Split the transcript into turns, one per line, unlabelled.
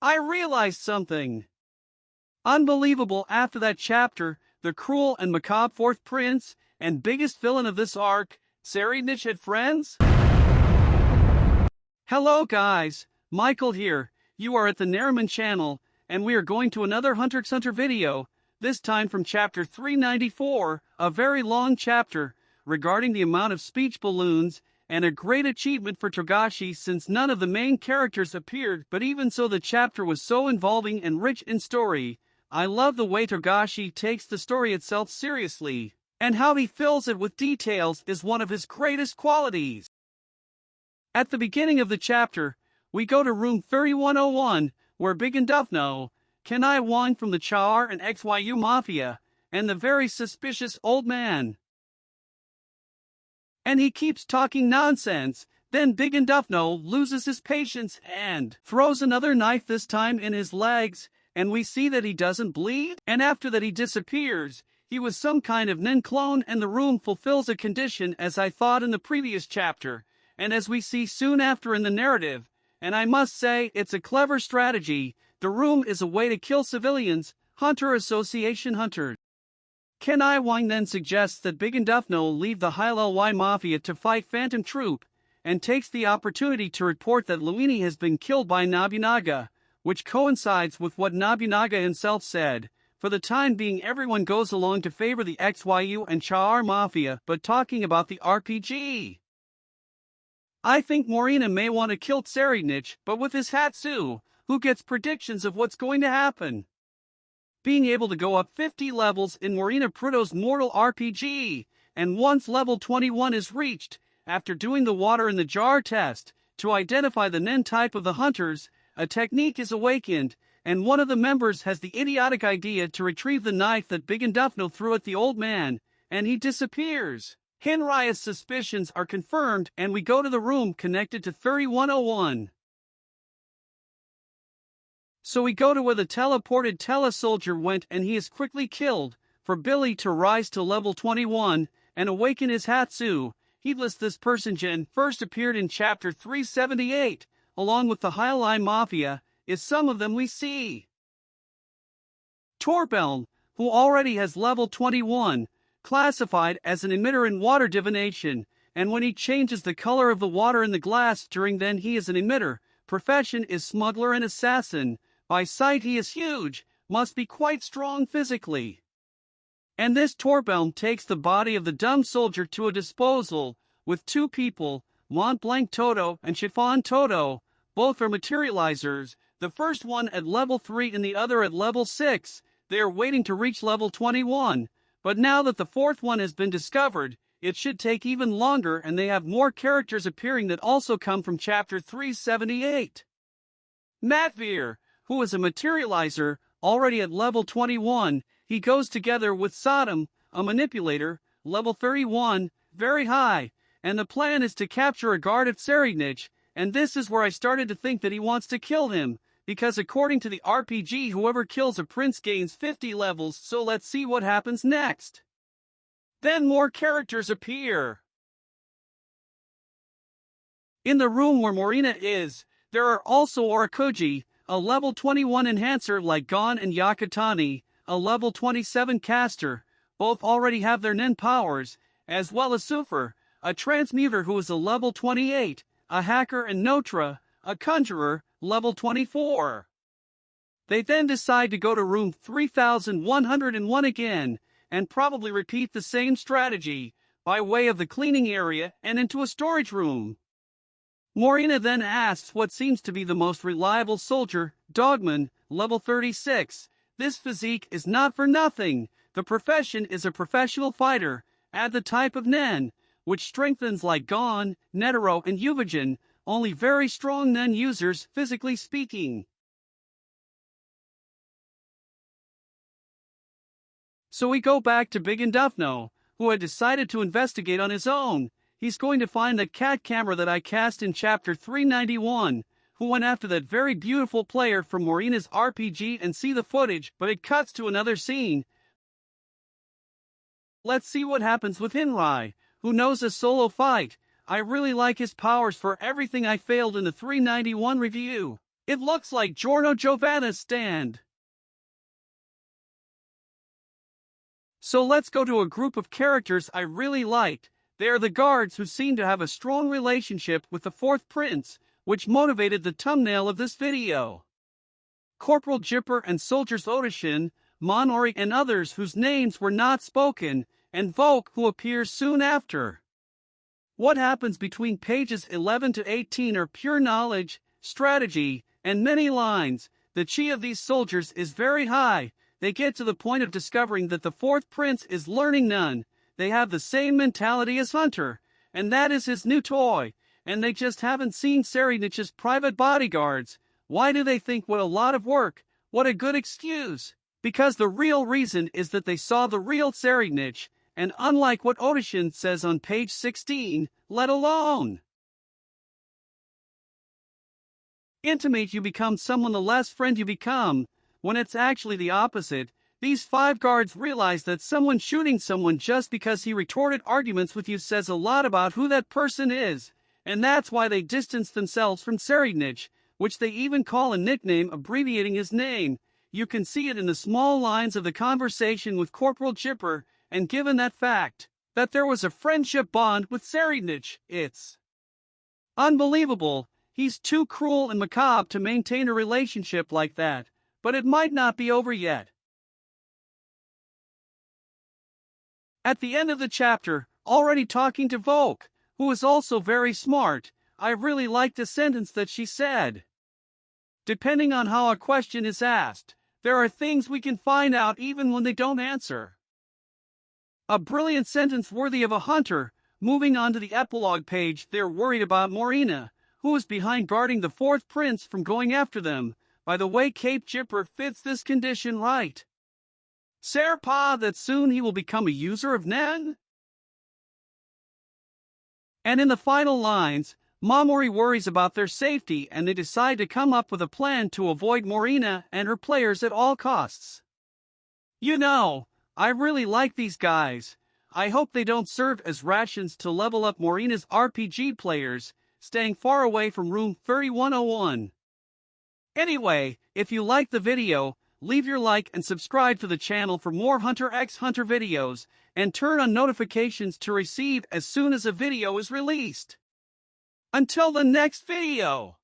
I realized something unbelievable after that chapter. The cruel and macabre fourth prince and biggest villain of this arc, Tserriednich, had friends? Hello guys, Michael here. You are at the Nerroman channel, and we are going to another HunterxHunter video, this time from chapter 394, a very long chapter, regarding the amount of speech balloons, and a great achievement for Togashi since none of the main characters appeared, but even so the chapter was so involving and rich in story. I love the way Togashi takes the story itself seriously, and how he fills it with details is one of his greatest qualities. At the beginning of the chapter, we go to room 3101, where Big and Duffno, Kenai Wong from the Char and XYU Mafia, and the very suspicious old man. And he keeps talking nonsense. Then Big and Duffno loses his patience and throws another knife, this time in his legs, and we see that he doesn't bleed, and after that he disappears. He was some kind of nin clone, and the room fulfills a condition, as I thought in the previous chapter, and as we see soon after in the narrative, and I must say it's a clever strategy. The room is a way to kill civilians, Hunter Association hunters. Kenai Wong then suggests that Big and Duffno leave the HLY Mafia to fight Phantom Troop, and takes the opportunity to report that Luini has been killed by Nobunaga, which coincides with what Nobunaga himself said. For the time being, everyone goes along to favor the XYU and Char Mafia, but talking about the RPG, I think Morina may want to kill Tserriednich, but with his Hatsu, who gets predictions of what's going to happen. Being able to go up 50 levels in Morina Prudo's Mortal RPG, and once level 21 is reached, after doing the water in the jar test, to identify the Nen type of the hunters, a technique is awakened, and one of the members has the idiotic idea to retrieve the knife that Big and Duffno threw at the old man, and he disappears. Hinraya's suspicions are confirmed, and we go to the room connected to 3101. So we go to where the teleported telesoldier went, and he is quickly killed. For Billy to rise to level 21 and awaken his Hatsu, heedless this person first appeared in chapter 378, along with the HLY Mafia, is some of them we see. Torbeln, who already has level 21, classified as an emitter in water divination, and when he changes the color of the water in the glass during then he is an emitter. Profession is smuggler and assassin. By sight he is huge, must be quite strong physically. And this Torbeln takes the body of the dumb soldier to a disposal, with two people, Mont Blanc Toto and Chiffon Toto. Both are materializers, the first one at level 3 and the other at level 6. They are waiting to reach level 21. But now that the fourth one has been discovered, it should take even longer, and they have more characters appearing that also come from chapter 378. Matvir, who is a materializer, already at level 21, he goes together with Sodom, a manipulator, level 31, very high, and the plan is to capture a guard at Tserriednich, and this is where I started to think that he wants to kill him, because according to the RPG whoever kills a prince gains 50 levels, so let's see what happens next. Then more characters appear. In the room where Morina is, there are also Orakuji, a level 21 enhancer like Gon and Yakutani, a level 27 caster, both already have their Nen powers, as well as Sufer, a transmuter who is a level 28, a hacker, and Notra, a conjurer, level 24. They then decide to go to room 3101 again, and probably repeat the same strategy, by way of the cleaning area and into a storage room. Morina then asks what seems to be the most reliable soldier, Dogman, level 36. This physique is not for nothing. The profession is a professional fighter, add the type of Nen, which strengthens like Gon, Netero, and Uvijin, only very strong Nen users, physically speaking. So we go back to Big and Duffno, who had decided to investigate on his own. He's going to find that cat camera that I cast in chapter 391, who went after that very beautiful player from Morina's RPG and see the footage, but it cuts to another scene. Let's see what happens with Hinrai, who knows a solo fight. I really like his powers for everything I failed in the 391 review. It looks like Giorno Giovanna's stand. So let's go to a group of characters I really liked. They are the guards who seem to have a strong relationship with the fourth prince, which motivated the thumbnail of this video. Corporal Jipper and Soldiers Otishin, Monori and others whose names were not spoken, and Volk who appears soon after. What happens between pages 11 to 18 are pure knowledge, strategy, and many lines. The chi of these soldiers is very high. They get to the point of discovering that the fourth prince is learning none. They have the same mentality as Hunter, and that is his new toy, and they just haven't seen Tserriednich's private bodyguards. Why do they think what a lot of work? What a good excuse. Because the real reason is that they saw the real Tserriednich, and unlike what Otishin says on page 16, let alone intimate you become someone the less friend you become, when it's actually the opposite. These 5 guards realize that someone shooting someone just because he retorted arguments with you says a lot about who that person is, and that's why they distance themselves from Tserriednich, which they even call a nickname abbreviating his name. You can see it in the small lines of the conversation with Corporal Jipper, and given that fact, that there was a friendship bond with Tserriednich, it's unbelievable. He's too cruel and macabre to maintain a relationship like that, but it might not be over yet. At the end of the chapter, already talking to Volk, who is also very smart, I really liked a sentence that she said. Depending on how a question is asked, there are things we can find out even when they don't answer. A brilliant sentence worthy of a hunter. Moving on to the epilogue page, they're worried about Morina, who is behind guarding the fourth prince from going after them. By the way, Cape Jipper fits this condition right. Serpa that soon he will become a user of Nen? And in the final lines, Momori worries about their safety and they decide to come up with a plan to avoid Morina and her players at all costs. You know, I really like these guys. I hope they don't serve as rations to level up Morina's RPG players, staying far away from room 3101. Anyway, if you liked the video, leave your like and subscribe to the channel for more HunterxHunter videos, and turn on notifications to receive as soon as a video is released. Until the next video!